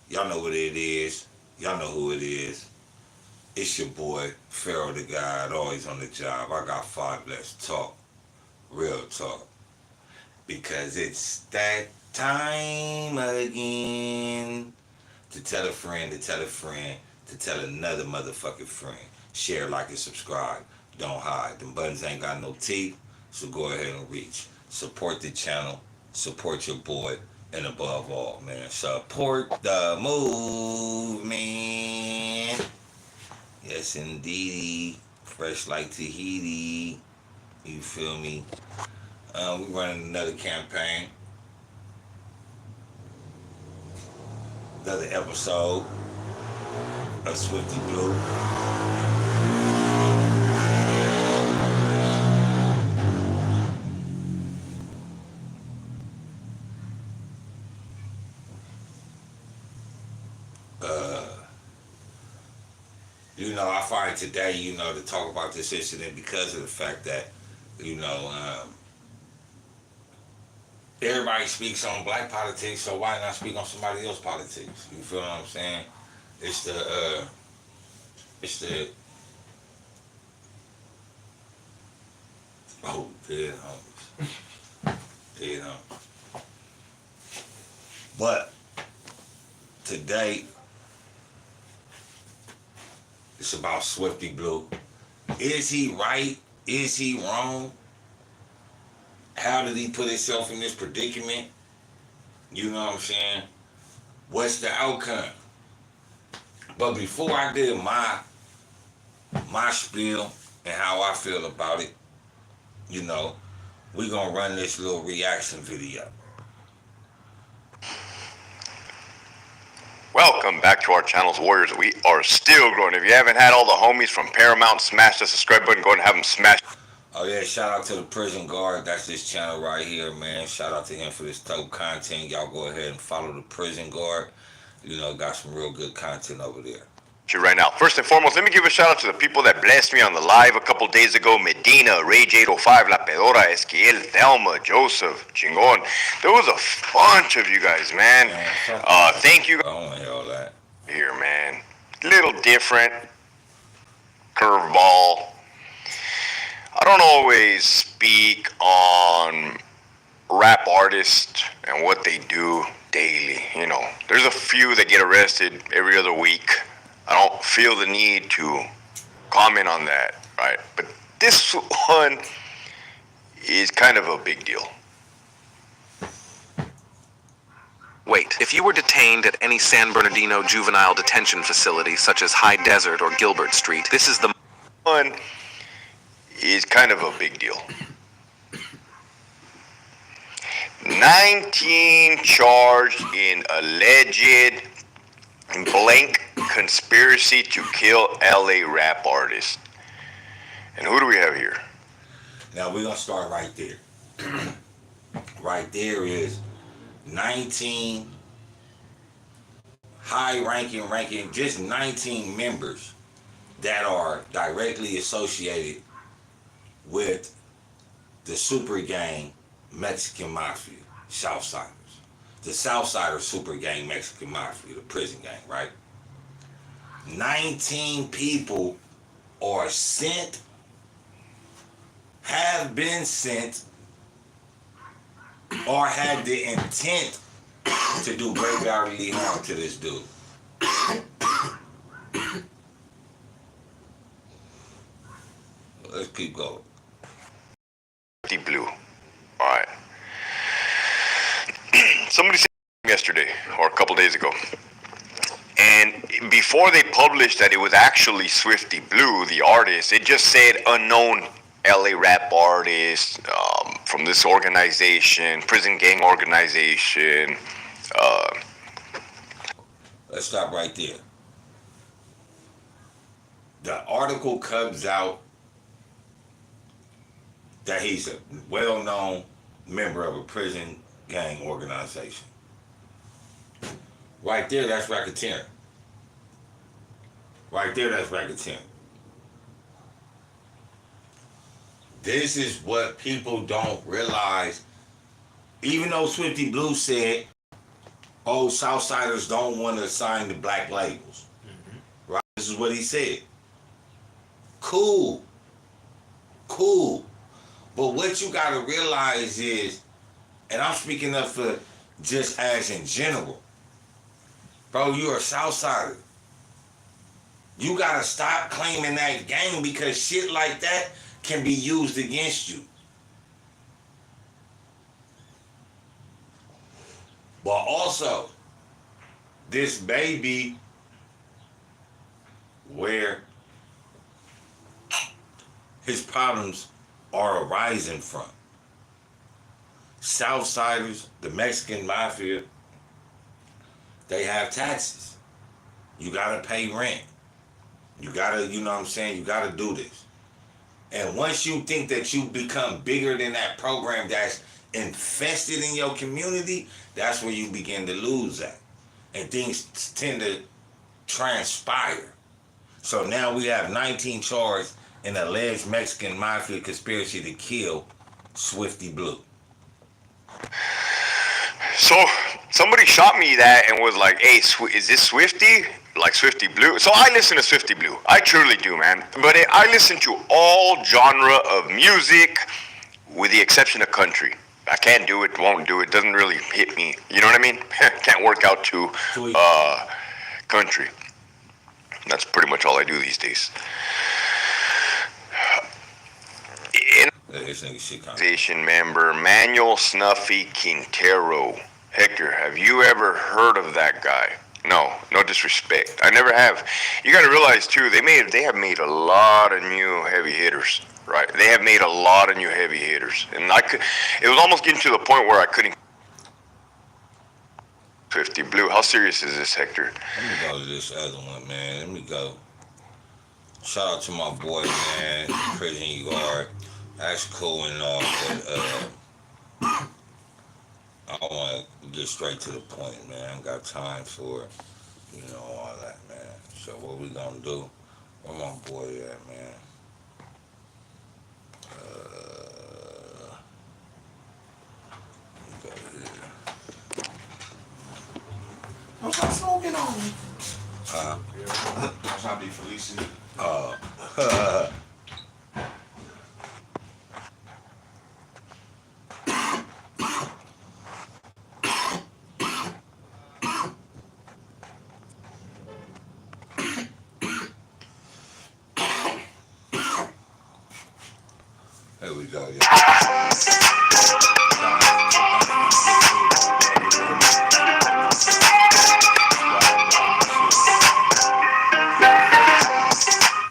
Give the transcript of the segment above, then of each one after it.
Y'all know what it is. Y'all know who it is. It's your boy, Pharaoh the God, always on the job. I got five. Let's talk. Real talk. Because it's that time again to tell a friend, to tell a friend, to tell another motherfucking friend. Share, like, and subscribe. Don't hide. Them buttons ain't got no teeth, so go ahead and reach. Support the channel. Support your boy. And above all, man, support the movement. Yes, indeed. Fresh like Tahiti. You feel me? We running another campaign. Another episode of Swifty Blue. I find today, to talk about this incident because of the fact that, everybody speaks on black politics, so why not speak on somebody else's politics? You feel what I'm saying? It's the, dead homies. Dead homies. But, today, it's about Swifty Blue. Is he right? Is he wrong? How did he put himself in this predicament? You know what I'm saying? What's the outcome? But before I did my spiel and how I feel about it, we gonna run this little reaction video. Welcome back to our channel's Warriors. We are still growing. If you haven't had all the homies from Paramount smash the subscribe button, go and have them smash. Oh yeah, shout out to the Prison Guard. That's this channel right here, man. Shout out to him for this dope content. Y'all go ahead and follow the Prison Guard. Got some real good content over there. Right now, first and foremost, let me give a shout out to the people that blessed me on the live a couple days ago. Medina, Rage805, La Pedora, Esquiel, Thelma, Joseph, Chingon. There was a bunch of you guys, man. Thank you. I don't want to hear all that. Here, man. Little different. Curveball. I don't always speak on rap artists and what they do daily. There's a few that get arrested every other week. I don't feel the need to comment on that, right? But this one is kind of a big deal. Wait, if you were detained at any San Bernardino juvenile detention facility, such as High Desert or Gilbert Street, this is the one is kind of a big deal. 19 charged in alleged blank conspiracy to kill LA rap artist. And who do we have here? Now we're gonna start right there. Right there is 19 ranking, just 19 members that are directly associated with the super gang Mexican Mafia, Southsiders. The Southsider super gang Mexican Mafia, the prison gang, right? 19 people are sent, have been sent, or had the intent to do great bodily harm to this dude. Let's keep going. Blue. All right. Somebody said yesterday or a couple days ago, and before they published that it was actually Swifty Blue, the artist, it just said unknown LA rap artist from this organization, prison gang organization. Let's stop right there. The article comes out that he's a well-known member of a prison gang organization. Right there, that's racketeering. Right there, that's racketeering. This is what people don't realize. Even though Swifty Blue said, old Southsiders don't want to sign the black labels. Right? This is what he said. Cool. But what you got to realize is, and I'm speaking up for just as in general, bro, you're a Southsider. You got to stop claiming that game because shit like that can be used against you. But also, this may be where his problems are arising from. Southsiders, the Mexican Mafia, they have taxes. You gotta pay rent. You gotta, you know what I'm saying, you gotta do this. And once you think that you become bigger than that program that's infested in your community, that's where you begin to lose at. And things tend to transpire. So now we have 19 charged in alleged Mexican Mafia conspiracy to kill Swifty Blue. So somebody shot me that and was like, hey, is this Swifty? Like Swifty Blue? So I listen to Swifty Blue. I truly do, man. But I listen to all genre of music with the exception of country. I can't do it, won't do it, doesn't really hit me. You know what I mean? Can't work out to country. That's pretty much all I do these days. Organization member Manuel Snuffy Quintero. Hector, have you ever heard of that guy? No disrespect. I never have. You got to realize too, they have made a lot of new heavy hitters, right? They have made a lot of new heavy hitters, and it was almost getting to the point where I couldn't. 50 Blue. How serious is this, Hector? Let me go to this other one, man. Let me go. Shout out to my boy, man, prison yard. That's cool and all, but I want to get straight to the point, man. I ain't got time for, all that, man. So what we gonna do? Where my boy at, man? Go here. I'm trying to smoking on me. I'm trying to be Felicia. There we go, yeah.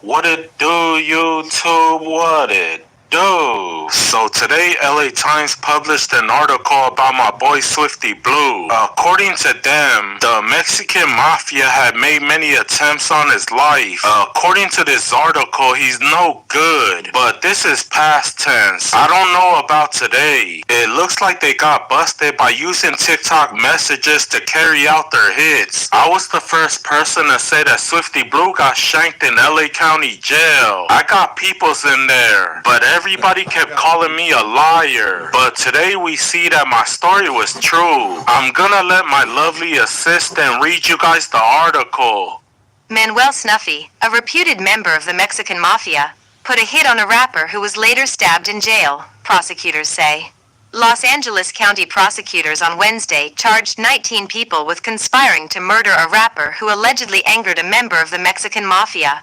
What it do, YouTube? What it do? So today, LA Times published an article about my boy Swifty Blue. According to them, the Mexican Mafia had made many attempts on his life. According to this article, he's no good. But this is past tense. I don't know about today. It looks like they got busted by using TikTok messages to carry out their hits. I was the first person to say that Swifty Blue got shanked in LA County Jail. I got peoples in there, but everybody kept calling me a liar. But today we see that my story was true. I'm gonna let my lovely assistant read you guys the article. Manuel Snuffy, a reputed member of the Mexican Mafia, put a hit on a rapper who was later stabbed in jail, prosecutors say. Los Angeles County prosecutors on Wednesday charged 19 people with conspiring to murder a rapper who allegedly angered a member of the Mexican Mafia.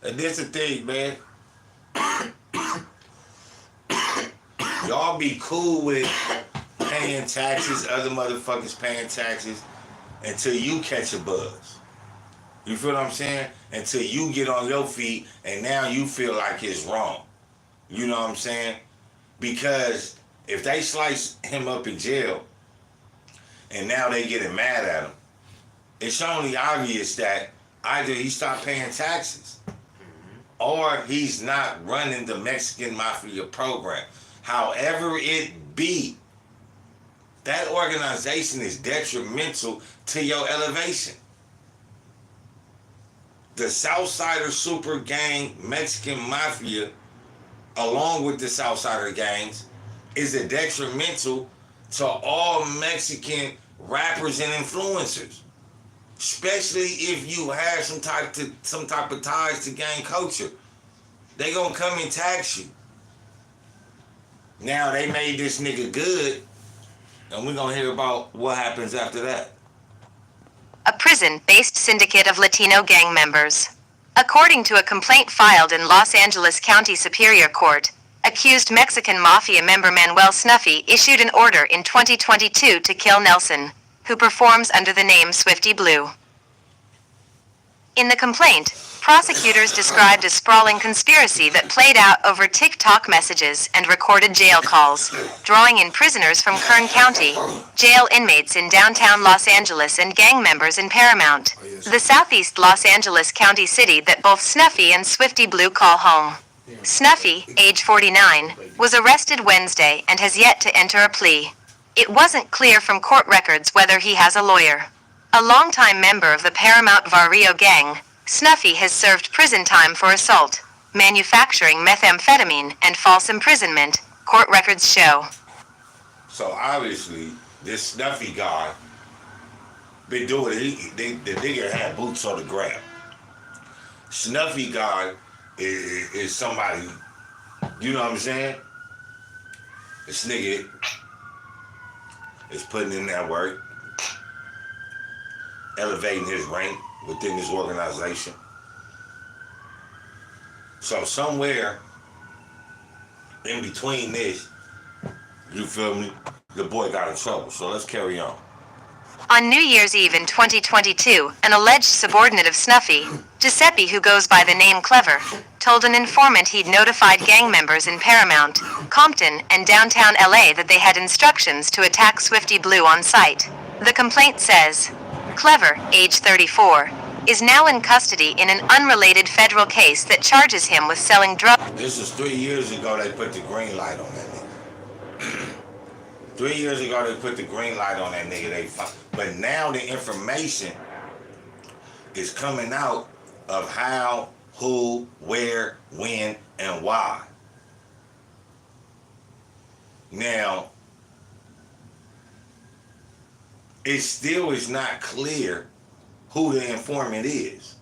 And this the thing, man. Y'all be cool with paying taxes, other motherfuckers paying taxes, until you catch a buzz. You feel what I'm saying? Until you get on your feet and now you feel like it's wrong. You know what I'm saying? Because if they slice him up in jail and now they getting mad at him, it's only obvious that either he stopped paying taxes or he's not running the Mexican Mafia program. However it be, that organization is detrimental to your elevation. The Southsider Super Gang Mexican Mafia, along with the Southsider gangs, is a detrimental to all Mexican rappers and influencers, especially if you have some type of ties to gang culture. They gonna come and tax you. Now they made this nigga good, and we're gonna hear about what happens after that. A prison-based syndicate of Latino gang members. According to a complaint filed in Los Angeles County Superior Court, accused Mexican Mafia member Manuel Snuffy issued an order in 2022 to kill Nelson, who performs under the name Swifty Blue. In the complaint, prosecutors described a sprawling conspiracy that played out over TikTok messages and recorded jail calls, drawing in prisoners from Kern County, jail inmates in downtown Los Angeles, and gang members in Paramount, the southeast Los Angeles County city that both Snuffy and Swifty Blue call home. Snuffy, age 49, was arrested Wednesday and has yet to enter a plea. It wasn't clear from court records whether he has a lawyer. A longtime member of the Paramount Barrio gang, Snuffy has served prison time for assault, manufacturing methamphetamine, and false imprisonment, court records show. So obviously, this Snuffy guy been doing it. The nigga had boots on the ground. Snuffy guy is somebody, you know what I'm saying? This nigga is putting in that work, elevating his rank within this organization. So somewhere in between this, you feel me, the boy got in trouble. So let's carry on. On New Year's Eve in 2022, an alleged subordinate of Snuffy, Giuseppe, who goes by the name Clever, told an informant he'd notified gang members in Paramount, Compton, and downtown LA that they had instructions to attack Swifty Blue on site. The complaint says, Clever, age 34, is now in custody in an unrelated federal case that charges him with selling drugs. This is 3 years ago they put the green light on that nigga. 3 years ago they put the green light on that nigga. But now the information is coming out of how, who, where, when, and why. Now, it still is not clear who the informant is.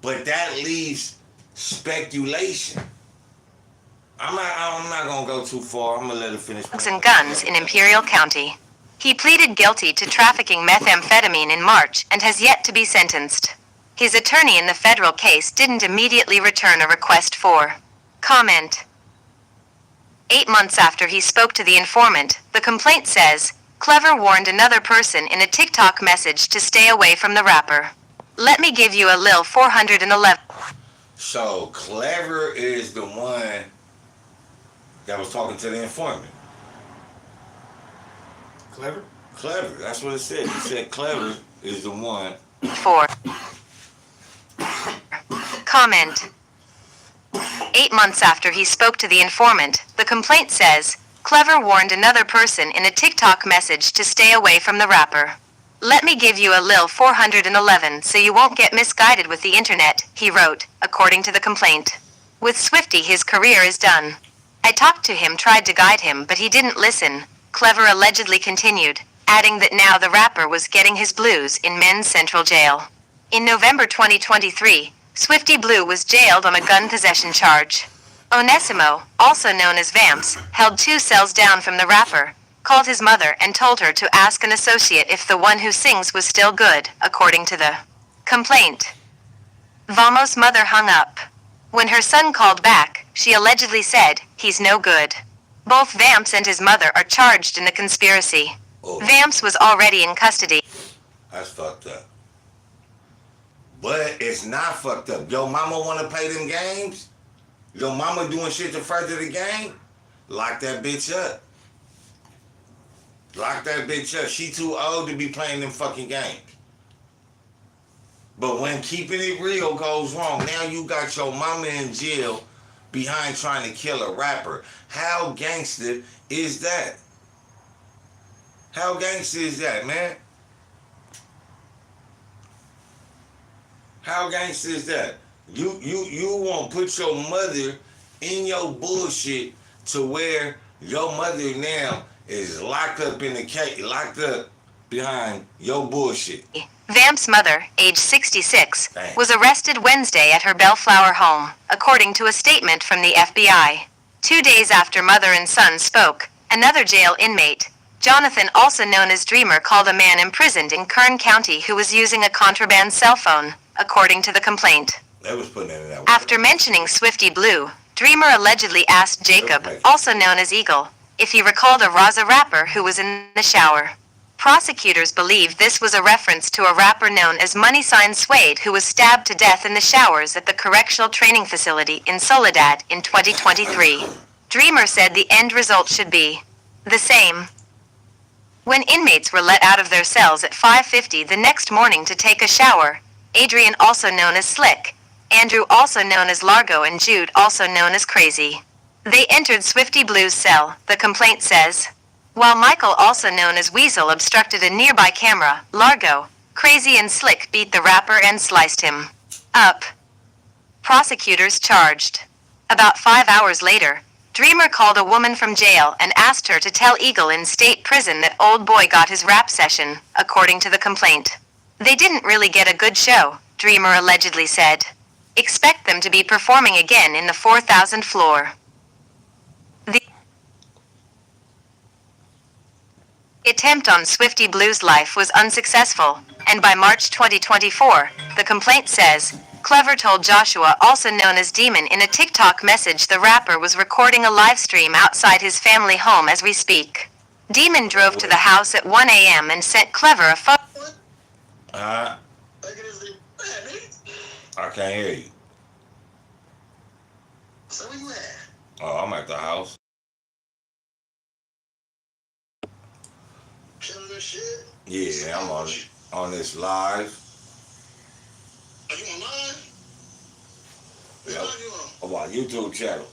But that leaves speculation. I'm not gonna go too far. I'm gonna let it finish. And guns in Imperial County. He pleaded guilty to trafficking methamphetamine in March and has yet to be sentenced. His attorney in the federal case didn't immediately return a request for comment. 8 months after he spoke to the informant, the complaint says, Clever warned another person in a TikTok message to stay away from the rapper. Let me give you a lil 411. So Clever is the one that was talking to the informant. Clever? Clever, that's what it said. It said Clever is the one. For comment. 8 months after he spoke to the informant, the complaint says, Clever warned another person in a TikTok message to stay away from the rapper. Let me give you a lil 411 so you won't get misguided with the internet, he wrote, according to the complaint. With Swifty, his career is done. I talked to him, tried to guide him, but he didn't listen, Clever allegedly continued, adding that now the rapper was getting his blues in Men's Central Jail. In November 2023, Swifty Blue was jailed on a gun possession charge. Onesimo, also known as Vamps, held 2 cells down from the rapper, called his mother and told her to ask an associate if the one who sings was still good, according to the complaint. Vamos' mother hung up. When her son called back, she allegedly said, he's no good. Both Vamps and his mother are charged in the conspiracy. Oh, Vamps was already in custody. that's fucked up. But it's not fucked up. Yo mama wanna play them games? Yo mama doing shit to further the game? Lock that bitch up. Lock that bitch up. She too old to be playing them fucking games. But when keeping it real goes wrong, now you got your mama in jail behind trying to kill a rapper. How gangster is that? How gangster is that, man? How gangster is that? You won't put your mother in your bullshit to where your mother now is locked up in the cage, locked up behind your bullshit. Vamp's mother, age 66, Thanks. was arrested Wednesday at her Bellflower home, according to a statement from the FBI. 2 days after mother and son spoke, another jail inmate, Jonathan, also known as Dreamer, called a man imprisoned in Kern County who was using a contraband cell phone, according to the complaint. They was putting it in that way. After mentioning Swifty Blue, Dreamer allegedly asked Jacob, also known as Eagle, if he recalled a Raza rapper who was in the shower. Prosecutors believe this was a reference to a rapper known as Money Sign Suede who was stabbed to death in the showers at the Correctional Training Facility in Soledad in 2023. Dreamer said the end result should be the same. When inmates were let out of their cells at 5:50 the next morning to take a shower, Adrian, also known as Slick, Andrew, also known as Largo, and Jude, also known as Crazy, they entered Swifty Blue's cell, the complaint says. While Michael, also known as Weasel, obstructed a nearby camera, Largo, Crazy, and Slick beat the rapper and sliced him up. Prosecutors charged. About 5 hours later, Dreamer called a woman from jail and asked her to tell Eagle in state prison that Old Boy got his rap session, according to the complaint. They didn't really get a good show, Dreamer allegedly said. Expect them to be performing again in the 4,000th floor. The attempt on Swifty Blue's life was unsuccessful, and by March 2024, the complaint says, Clever told Joshua, also known as Demon, in a TikTok message the rapper was recording a live stream outside his family home as we speak. Demon drove to the house at 1 a.m. and sent Clever a photo. I can't hear you. So where you at? Oh, I'm at the house. Chilling this shit? Yeah, I'm on this live. Are you online? What Yep. live you on? About YouTube channel.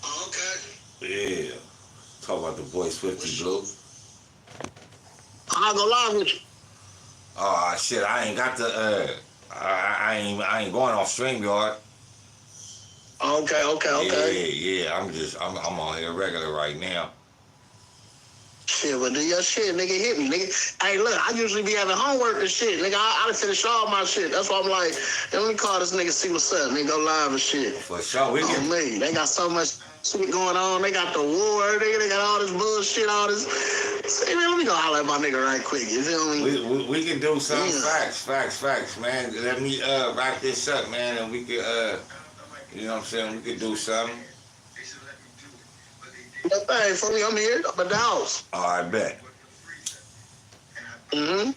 Oh, okay. Yeah. Talk about the boy Swifty Blue. I'll go live with you. Oh shit, I ain't got the I ain't going on StreamYard. Okay. Yeah, I'm on here regular right now. Shit, but do your shit, nigga, hit me, nigga. Hey, look, I usually be having homework and shit, nigga. I done finished all my shit. That's why I'm like, let me call this nigga, see what's up, nigga, go live and shit. For sure, we Oh, can. me, they got so much shit going on. They got the war, nigga. They got all this bullshit, all this. Say, man, let me go holler at my nigga right quick. You feel me? We can do some Yeah. facts, man. Let me wrap this up, man, and we can you know what I'm saying, we could do something. No thing for me. I'm here. I'm at the house. Oh, I bet. Mm-hmm.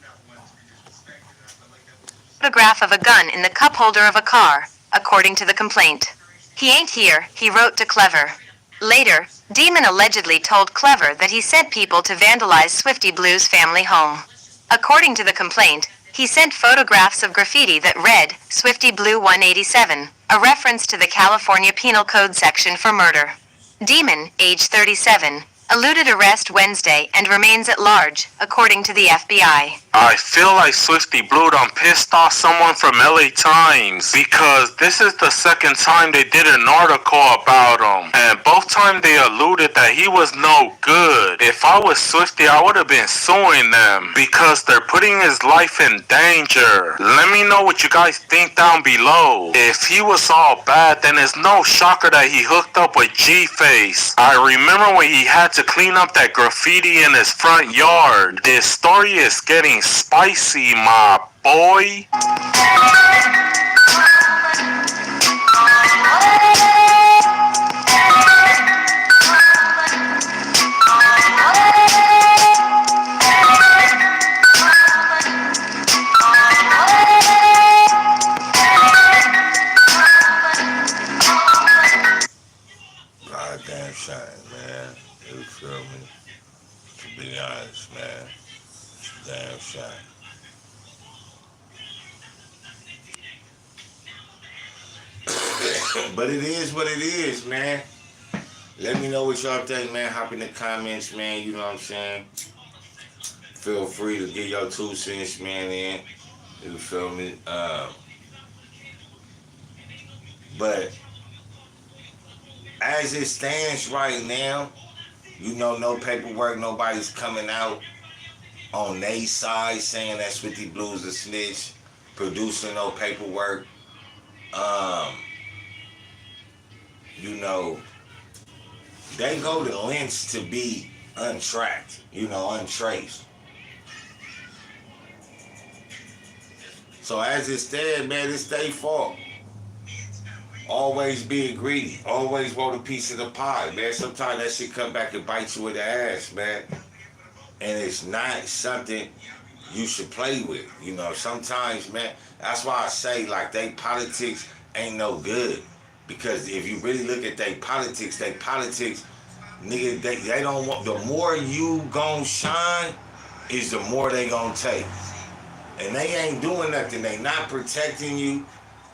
Photograph of a gun in the cup holder of a car, according to the complaint. He ain't here, he wrote to Clever. Later, Demon allegedly told Clever that he sent people to vandalize Swifty Blue's family home. According to the complaint, he sent photographs of graffiti that read, Swifty Blue 187, a reference to the California Penal Code section for murder. Demon, age 37, eluded arrest Wednesday and remains at large, according to the FBI. I feel like Swifty Blue done pissed off someone from LA Times because this is the second time they did an article about him, and both times they alluded that he was no good. If I was Swifty, I would have been suing them because they're putting his life in danger. Let me know what you guys think down below. If he was all bad, then it's no shocker that he hooked up with G-Face. I remember when he had to clean up that graffiti in his front yard. This story is getting spicy, my boy. Goddamn shame, man. You feel me? To be honest, man. Damn shame. But it is what it is, man. Let me know what y'all think, man. Hop in the comments, man. You know what I'm saying? Feel free to get your 2 cents, man, in. You feel me? But as it stands right now, you know, no paperwork, nobody's coming out on they side saying that Swifty Blue's a snitch, producing no paperwork. You know, they go to lengths to be untracked, untraced. So as it stands, man, it's their fault. Always being greedy. Always want a piece of the pie, man. Sometimes that shit come back and bite you in the ass, man. And it's not something you should play with. Sometimes, man, that's why I say, like, they politics ain't no good. Because if you really look at they politics, nigga, they don't want, the more you gon' shine, is the more they gon' take. And they ain't doing nothing. They not protecting you.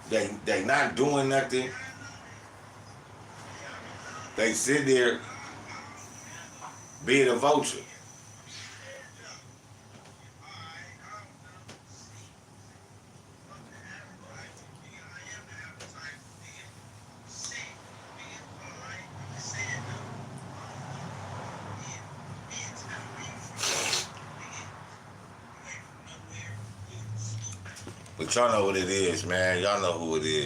They not doing nothing. They sit there being a vulture. But y'all know what it is, man. Y'all know who it is.